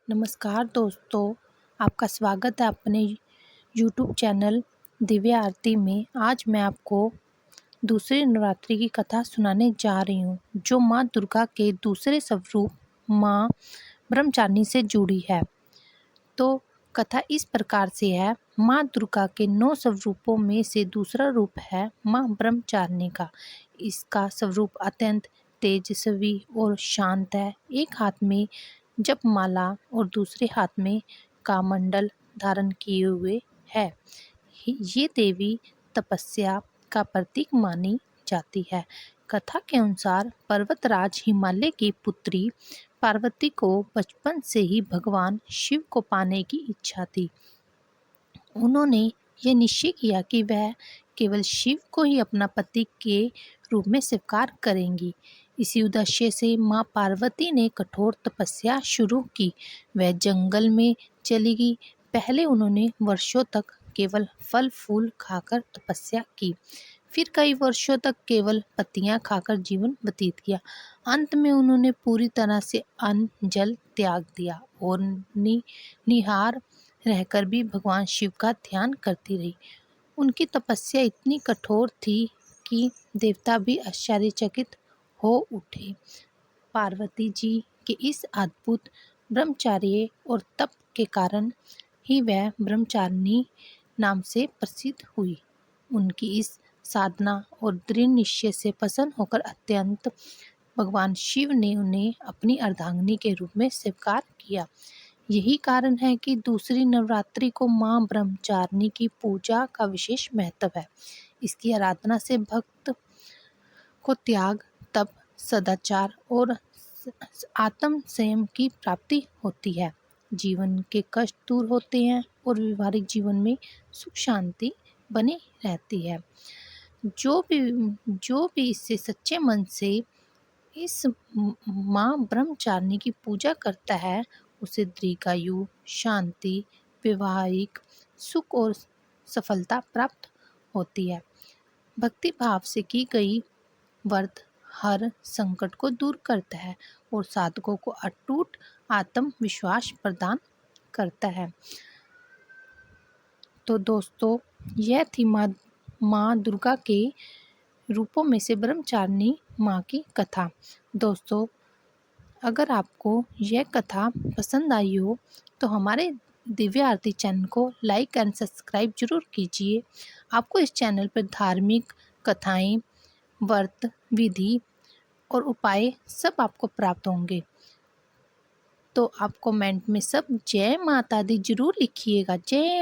नमस्कार दोस्तों, आपका स्वागत है अपने यूट्यूब चैनल दिव्य आरती में। आज मैं आपको दूसरे नवरात्रि की कथा सुनाने जा रही हूँ, जो माँ दुर्गा के दूसरे स्वरूप माँ ब्रह्मचारिणी से जुड़ी है। तो कथा इस प्रकार से है। माँ दुर्गा के 9 स्वरूपों में से दूसरा रूप है माँ ब्रह्मचारिणी का। इसका स्वरूप अत्यंत तेजस्वी और शांत है। एक हाथ में जपमाला और दूसरे हाथ में कमंडल धारण किए हुए है। ये देवी तपस्या का प्रतीक मानी जाती है। कथा के अनुसार पर्वतराज हिमालय की पुत्री पार्वती को बचपन से ही भगवान शिव को पाने की इच्छा थी। उन्होंने यह निश्चय किया कि वह केवल शिव को ही अपना पति के रूप में स्वीकार करेंगी। इसी उद्देश्य से माँ पार्वती ने कठोर तपस्या शुरू की। वह जंगल में चली गई। पहले उन्होंने वर्षों तक केवल फल फूल खाकर तपस्या की, फिर कई वर्षों तक केवल पत्तियां खाकर जीवन व्यतीत किया। अंत में उन्होंने पूरी तरह से अन्न जल त्याग दिया और निहार रहकर भी भगवान शिव का ध्यान करती रही। उनकी तपस्या इतनी कठोर थी कि देवता भी आश्चर्यचकित हो उठे। पार्वती जी के इस अद्भुत ब्रह्मचर्य और तप के कारण ही वह ब्रह्मचारिणी नाम से प्रसिद्ध हुई। उनकी इस साधना और दृढ़ निश्चय से प्रसन्न होकर अत्यंत भगवान शिव ने उन्हें अपनी अर्धांगिनी के रूप में स्वीकार किया। यही कारण है कि दूसरी नवरात्रि को माँ ब्रह्मचारिणी की पूजा का विशेष महत्व है। इसकी आराधना से भक्त को त्याग, तप, सदाचार और आत्म संयम की प्राप्ति होती है। जीवन के कष्ट दूर होते हैं और व्यवहारिक जीवन में सुख शांति बनी रहती है। जो भी इससे सच्चे मन से इस माँ ब्रह्मचारिणी की पूजा करता है, उसे दीर्घायु, शांति, वैवाहिक सुख और सफलता प्राप्त होती है। भक्ति भाव से की गई व्रत हर संकट को दूर करता है और साधकों को अटूट आत्मविश्वास प्रदान करता है। तो दोस्तों, यह थी माँ दुर्गा के रूपों में से ब्रह्मचारिणी माँ की कथा। दोस्तों, अगर आपको यह कथा पसंद आई हो तो हमारे दिव्य आरती चैनल को लाइक एंड सब्सक्राइब जरूर कीजिए। आपको इस चैनल पर धार्मिक कथाएं, व्रत, विधि और उपाय सब आपको प्राप्त होंगे। तो आप कमेंट में सब जय माता दी जरूर लिखिएगा। जय